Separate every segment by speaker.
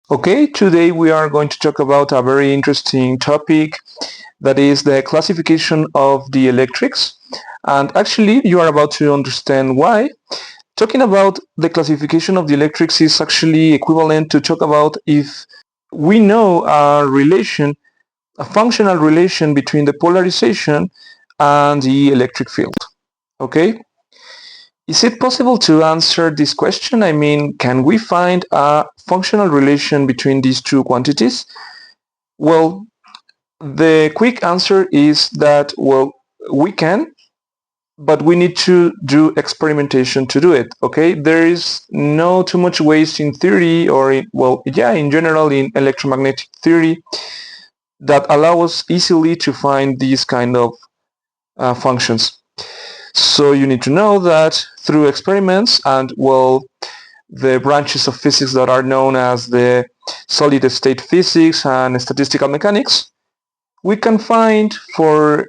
Speaker 1: Okay, today we are going to talk about a very interesting topic, that is the classification of the electrics. And actually you are about to understand why. Talking about the classification of the electrics is actually equivalent to talk about if we know a functional relation between the polarization and the electric field. Okay? Is it possible to answer this question? I mean, can we find a functional relation between these two quantities? Well, the quick answer is that, well, we can, but we need to do experimentation to do it, okay? There is no too much ways in theory or in general in electromagnetic theory that allow us easily to find these kind of functions. So you need to know that through experiments and, well, the branches of physics that are known as the solid state physics and statistical mechanics, we can find for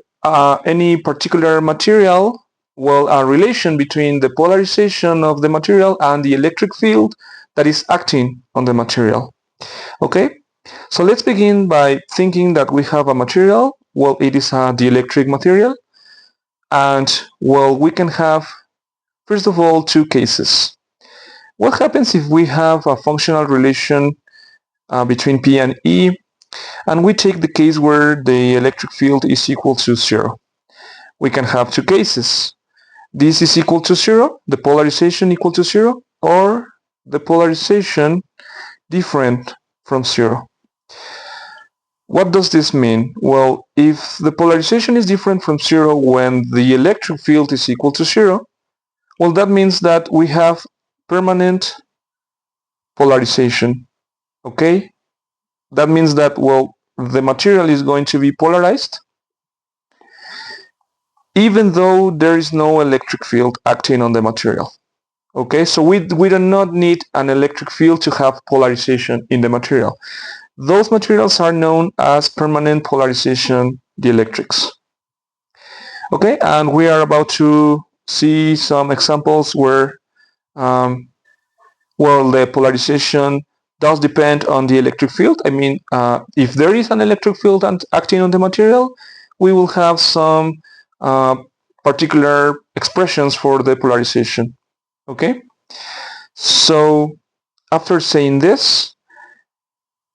Speaker 1: any particular material, well, a relation between the polarization of the material and the electric field that is acting on the material. Okay, so let's begin by thinking that we have a material. Well, it is a dielectric material, and, well, we can have, first of all, two cases. What happens if we have a functional relation between P and E, and we take the case where the electric field is equal to 0? We can have two cases. This is equal to 0, the polarization equal to 0, or the polarization different from 0. What does this mean? Well, if the polarization is different from 0 when the electric field is equal to 0, well, that means that we have permanent polarization. Okay? That means that, well, the material is going to be polarized even though there is no electric field acting on the material. Okay, so we do not need an electric field to have polarization in the material. Those materials are known as permanent polarization dielectrics. Okay, and we are about to see some examples where, well, the polarization does depend on the electric field. I mean, if there is an electric field acting on the material, we will have some uh, particular expressions for the polarization. Okay, so after saying this,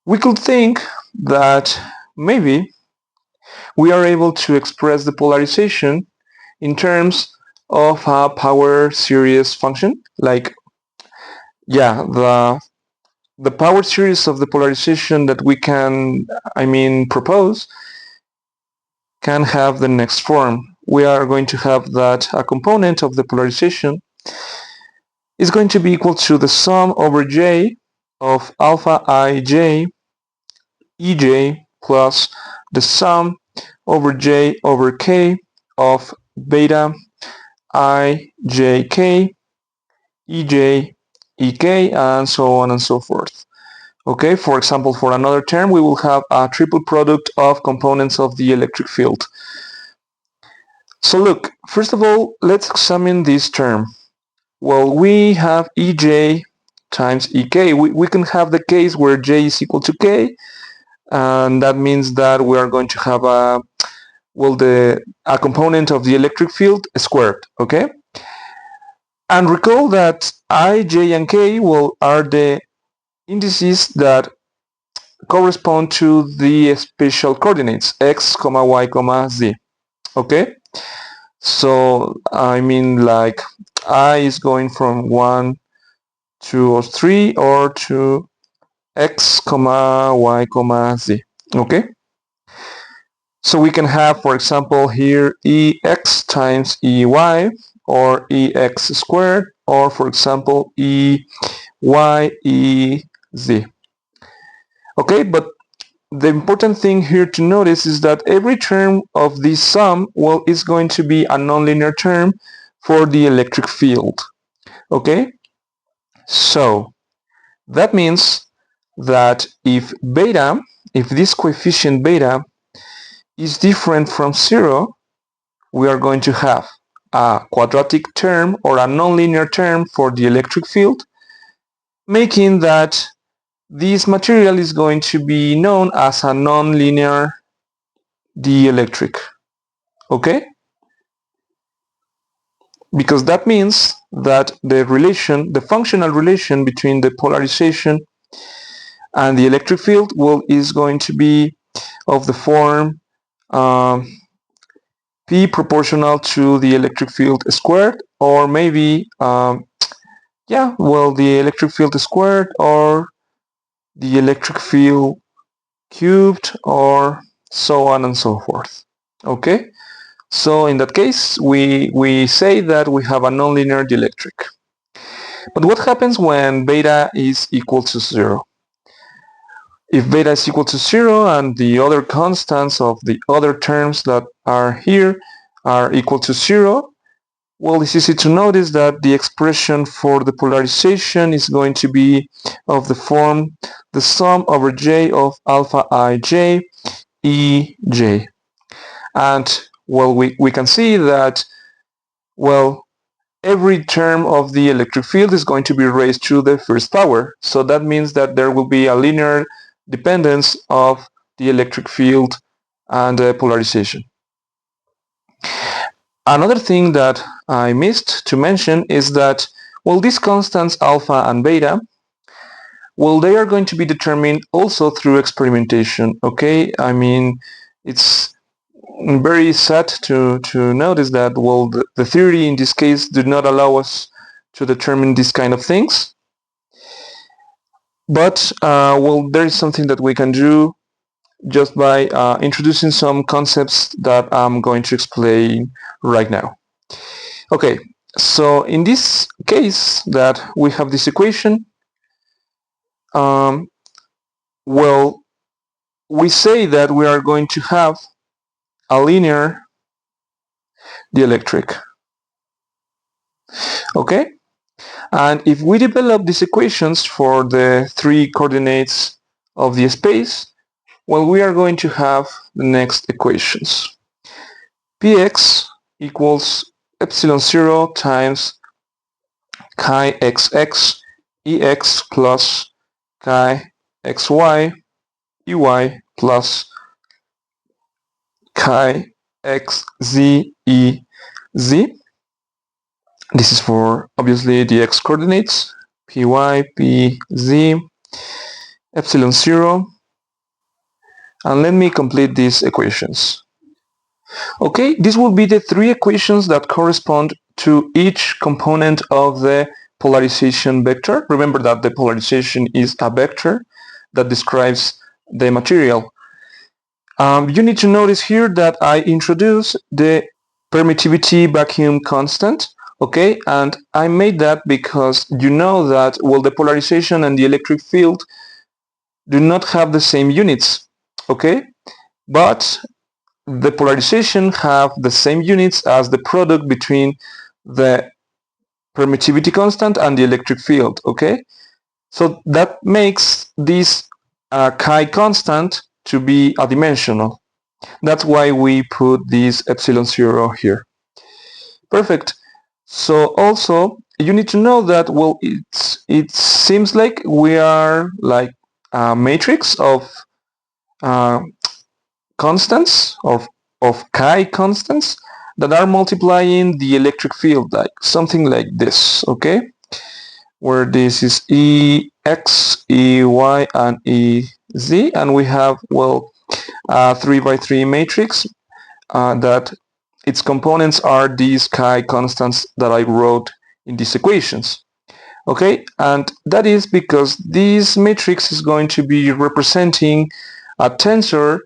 Speaker 1: we could think that maybe we are able to express the polarization in terms of a power series function. Like, yeah, the power series of the polarization that we can, propose can have the next form. We are going to have that a component of the polarization is going to be equal to the sum over j of alpha ij ej plus the sum over j over k of beta ijk ej ek, and so on and so forth. Okay, for example, for another term, we will have a triple product of components of the electric field. So look, first of all, let's examine this term. Well, we have ej times ek. We can have the case where j is equal to k, and that means that we are going to have a component of the electric field squared. Okay, and recall that I, j, and k, well, are the indices that correspond to the spatial coordinates x, y, z. Okay, so I mean, like, I is going from 1, 2, or 3, or to x, y, z. Okay, so we can have, for example, here ex times ey, or ex squared, or, for example, ey ez. Okay, but the important thing here to notice is that every term of this sum, well, is going to be a nonlinear term for the electric field. Okay, so that means that if this coefficient beta is different from 0, we are going to have a quadratic term or a nonlinear term for the electric field, making that this material is going to be known as a nonlinear dielectric. Okay? Because that means that the functional relation between the polarization and the electric field is going to be of the form P proportional to the electric field squared, or maybe the electric field squared, or the electric field cubed, or so on and so forth. Okay, so in that case we say that we have a nonlinear dielectric. But what happens when beta is equal to 0? If beta is equal to 0 and the other constants of the other terms that are here are equal to 0, well, it's easy to notice that the expression for the polarization is going to be of the form the sum over j of alpha ij ej. And well, we can see that, well, every term of the electric field is going to be raised to the first power. So that means that there will be a linear dependence of the electric field and polarization. Another thing that I missed to mention is that, well, these constants alpha and beta, well, they are going to be determined also through experimentation. Okay, I mean, it's very sad to notice that, well, the theory in this case did not allow us to determine these kind of things. But well, there is something that we can do just by introducing some concepts that I'm going to explain right now. Okay, so in this case that we have this equation, well, we say that we are going to have a linear dielectric. Okay, and if we develop these equations for the three coordinates of the space, well, we are going to have the next equations. Px equals epsilon 0 times chi xx ex plus chi xy ey plus chi xz ez. This is for obviously the x coordinates, py, pz, epsilon 0, and let me complete these equations. Okay, this will be the three equations that correspond to each component of the polarization vector. Remember that the polarization is a vector that describes the material. You need to notice here that I introduce the permittivity vacuum constant. Okay, and I made that because you know that, well, the polarization and the electric field do not have the same units. Okay, but the polarization have the same units as the product between the permittivity constant and the electric field. Okay, so that makes this chi constant to be adimensional. That's why we put this epsilon 0 here. Perfect. So also you need to know that, well, it seems like we are like a matrix of constants, of chi constants that are multiplying the electric field, like something like this. Okay, where this is ex, ey, and ez, and we have, well, a 3x3 matrix that its components are these chi constants that I wrote in these equations. Okay, and that is because this matrix is going to be representing a tensor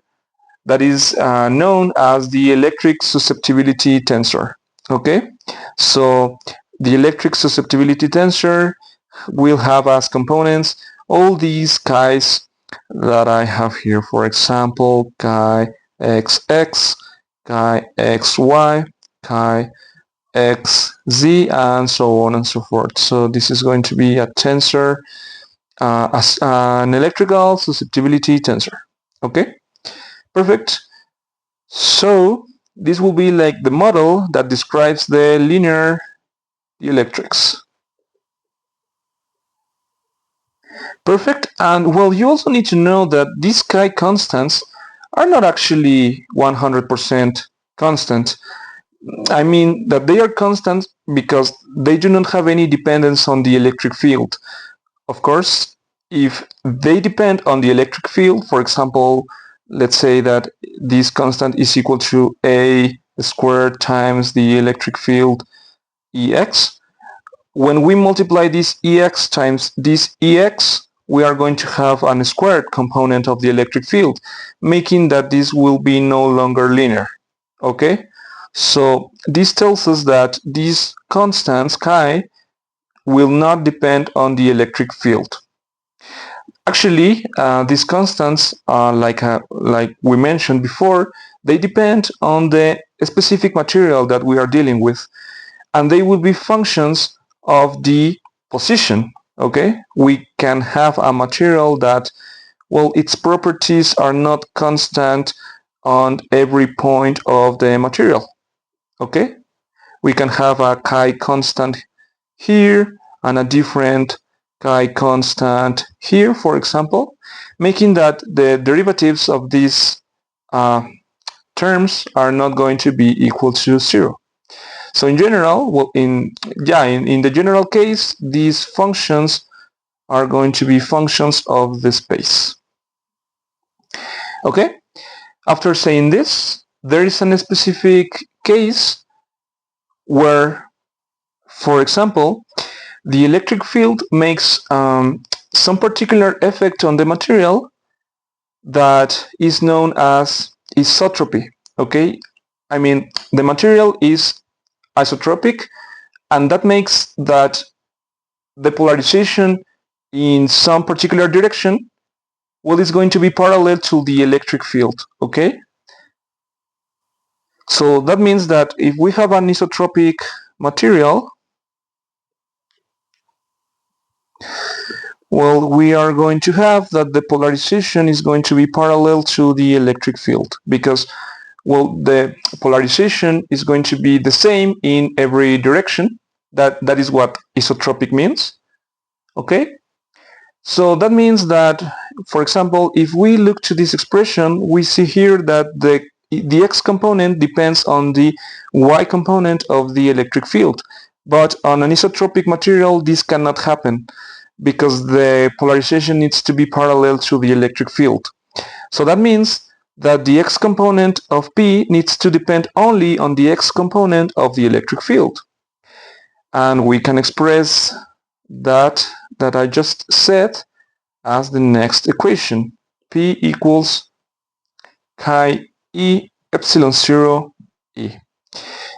Speaker 1: that is known as the electric susceptibility tensor. Okay, so the electric susceptibility tensor will have as components all these chi's that I have here. For example, chi xx, chi xy, chi xz, and so on and so forth. So this is going to be a tensor, as an electrical susceptibility tensor. Okay, perfect. So this will be like the model that describes the linear dielectrics. Perfect. And well, you also need to know that these chi constants are not actually 100% constant. I mean that they are constant because they do not have any dependence on the electric field. Of course, if they depend on the electric field, for example, let's say that this constant is equal to a squared times the electric field Ex. When we multiply this Ex times this Ex, we are going to have an squared component of the electric field, making that this will be no longer linear. Okay? So this tells us that these constants, chi, will not depend on the electric field. Actually, these constants, like we mentioned before, they depend on the specific material that we are dealing with, and they will be functions of the position. Okay, we can have a material that, well, its properties are not constant on every point of the material. Okay, we can have a chi constant here and a different chi constant here, for example, making that the derivatives of these terms are not going to be equal to 0. So in general, well, in the general case, these functions are going to be functions of the space. Okay? After saying this, there is a specific case where, for example, the electric field makes some particular effect on the material that is known as isotropy. Okay, I mean the material is isotropic, and that makes that the polarization in some particular direction, well, is going to be parallel to the electric field. Okay, so that means that if we have an isotropic material, well, we are going to have that the polarization is going to be parallel to the electric field, because, well, the polarization is going to be the same in every direction. That is what isotropic means. Okay, so that means that, for example, if we look to this expression, we see here that the x component depends on the y component of the electric field, but on an isotropic material this cannot happen because the polarization needs to be parallel to the electric field. So that means that the x component of P needs to depend only on the x component of the electric field. And we can express that I just said as the next equation. P equals chi E epsilon 0 E.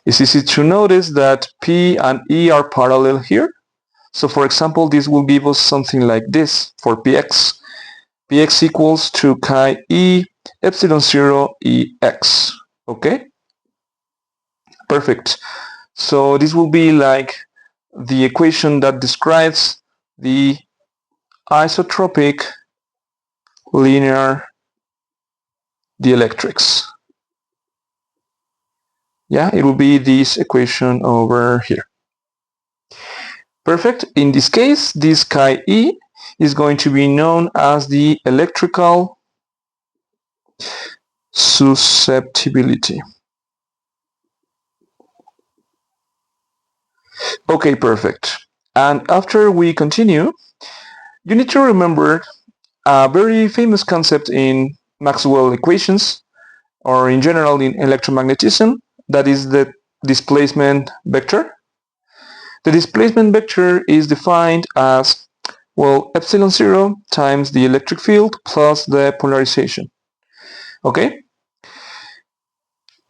Speaker 1: It's easy to notice that P and E are parallel here. So for example, this will give us something like this for Px. Px equals to chi E epsilon 0 Ex. Okay? Perfect. So this will be like the equation that describes the isotropic linear dielectrics. Yeah, it will be this equation over here. Perfect. In this case, this chi E is going to be known as the electrical susceptibility. Okay, perfect. And after we continue, you need to remember a very famous concept in Maxwell equations, or in general in electromagnetism, that is the displacement vector. The displacement vector is defined as, well, epsilon 0 times the electric field plus the polarization. Okay?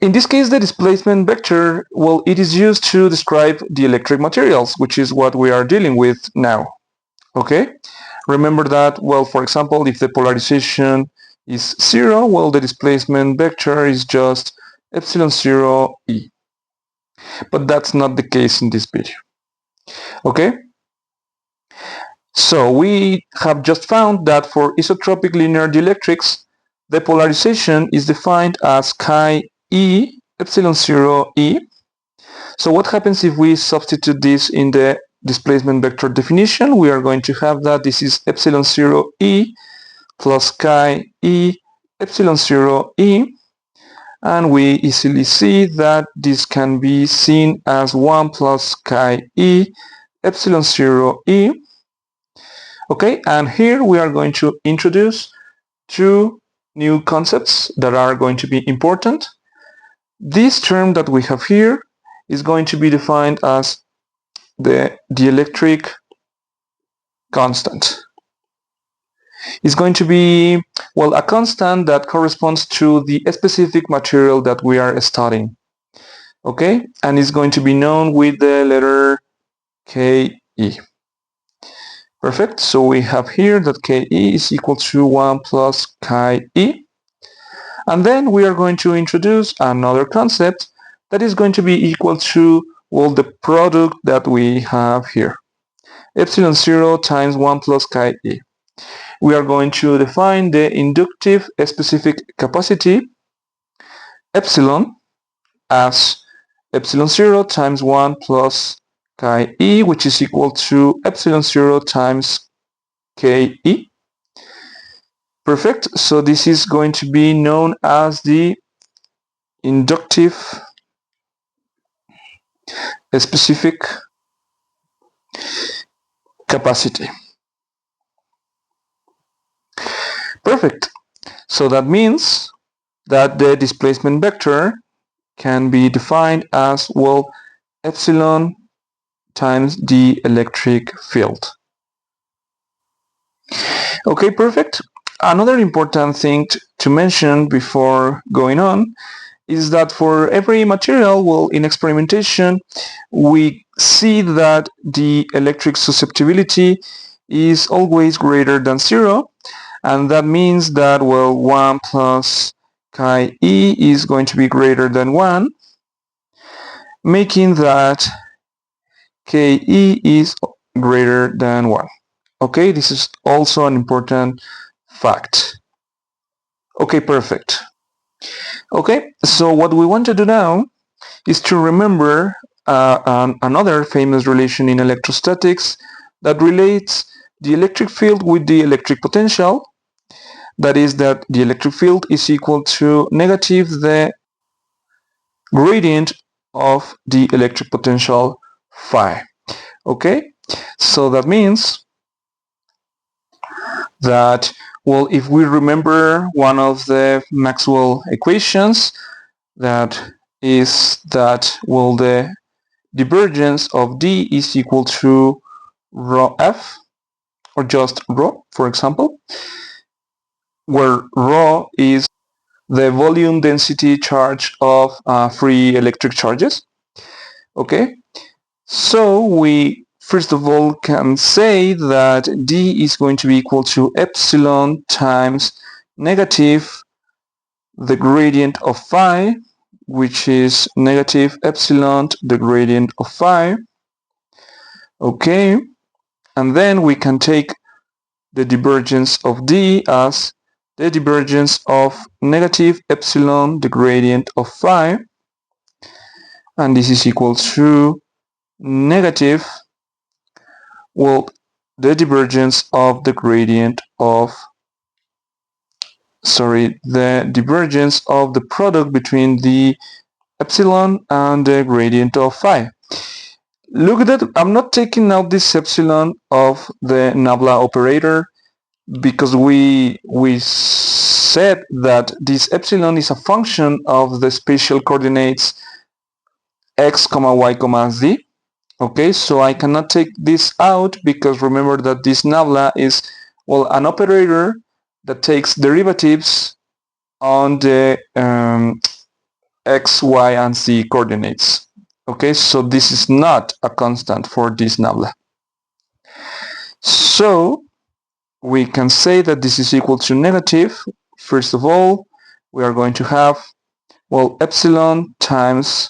Speaker 1: In this case, the displacement vector, well, it is used to describe the electric materials, which is what we are dealing with now. Okay? Remember that, well, for example, if the polarization is 0, well, the displacement vector is just epsilon 0 E. But that's not the case in this video. Okay? So we have just found that for isotropic linear dielectrics, the polarization is defined as chi E epsilon 0 E. So what happens if we substitute this in the displacement vector definition, we are going to have that this is epsilon 0 E plus chi E epsilon 0 E, and we easily see that this can be seen as 1 plus chi E epsilon 0 E. Okay, and here we are going to introduce two new concepts that are going to be important. This term that we have here is going to be defined as the dielectric constant. It's going to be, well, a constant that corresponds to the specific material that we are studying. Okay, and it's going to be known with the letter Ke. Perfect, so we have here that Ke is equal to 1 plus chi E. And then we are going to introduce another concept that is going to be equal to, well, the product that we have here. Epsilon 0 times 1 plus chi E. We are going to define the inductive specific capacity epsilon as epsilon 0 times 1 plus chi E, which is equal to epsilon 0 times Ke. Perfect, so this is going to be known as the inductive specific capacity. Perfect, so that means that the displacement vector can be defined as, well, epsilon times the electric field. Okay, perfect. Another important thing to mention before going on is that for every material, well, in experimentation, we see that the electric susceptibility is always greater than 0, and that means that, well, 1 plus chi E is going to be greater than 1, making that Ke is greater than 1. Okay, this is also an important fact. Okay, perfect. Okay, so what we want to do now is to remember another famous relation in electrostatics that relates the electric field with the electric potential. That is that the electric field is equal to negative the gradient of the electric potential phi. Okay, so that means that, well, if we remember one of the Maxwell equations, that is that, well, the divergence of D is equal to rho F, or just rho, for example, where rho is the volume density charge of free electric charges. Okay, so we first of all can say that D is going to be equal to epsilon times negative the gradient of phi, which is negative epsilon the gradient of phi. Okay, and then we can take the divergence of D as the divergence of negative epsilon the gradient of phi, and this is equal to negative, well, the divergence of the gradient of, the divergence of the product between the epsilon and the gradient of phi. Look at that, I'm not taking out this epsilon of the nabla operator because we said that this epsilon is a function of the spatial coordinates x, y, z. Okay, so I cannot take this out because remember that this nabla is, well, an operator that takes derivatives on the x, y, and z coordinates. Okay, so this is not a constant for this nabla. So we can say that this is equal to negative. First of all, we are going to have, well, epsilon times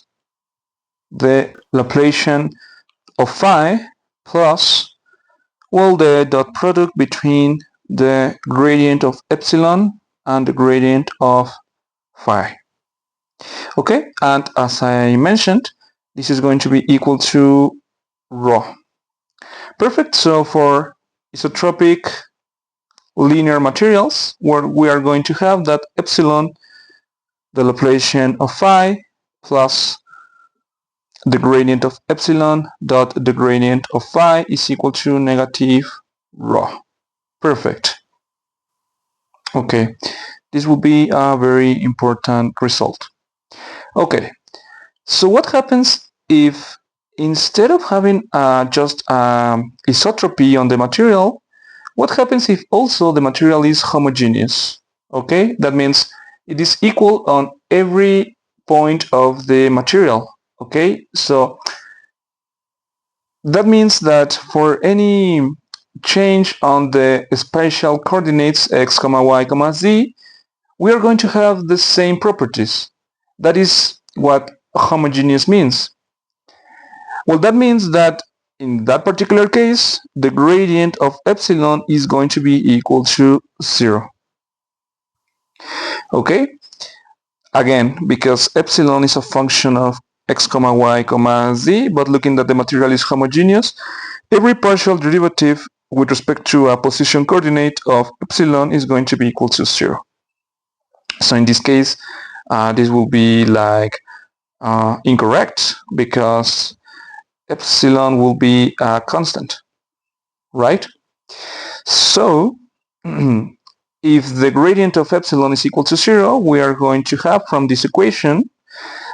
Speaker 1: the Laplacian of phi plus, well, the dot product between the gradient of epsilon and the gradient of phi. Okay, and as I mentioned, this is going to be equal to rho. Perfect. So for isotropic linear materials, where we are going to have that epsilon, the Laplacian of phi, plus the gradient of epsilon dot the gradient of phi is equal to negative rho. Perfect. Okay, this will be a very important result. Okay, so what happens if instead of having just isotropy on the material, what happens if also the material is homogeneous? Okay, that means it is equal on every point of the material. Okay, so that means that for any change on the spatial coordinates x, y, z, we are going to have the same properties. That is what homogeneous means. Well, that means that in that particular case, the gradient of epsilon is going to be equal to 0. Okay? Again, because epsilon is a function of x, y, z, but looking that the material is homogeneous, every partial derivative with respect to a position coordinate of epsilon is going to be equal to 0. So in this case, this will be like incorrect because epsilon will be a constant, right? So if the gradient of epsilon is equal to 0, we are going to have from this equation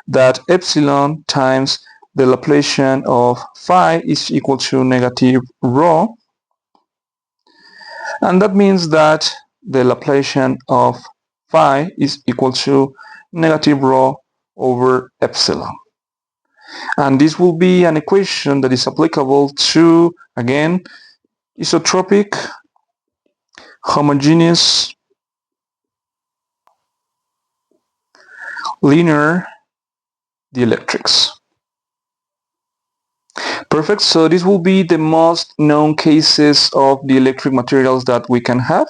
Speaker 1: that epsilon times the Laplacian of phi is equal to negative rho, and that means that the Laplacian of phi is equal to negative rho over epsilon. And this will be an equation that is applicable to, again, isotropic, homogeneous, linear dielectrics. Perfect. So this will be the most known cases of dielectric materials that we can have.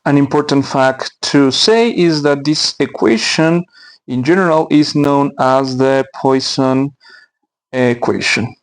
Speaker 1: An important fact to say is that this equation in general is known as the Poisson equation.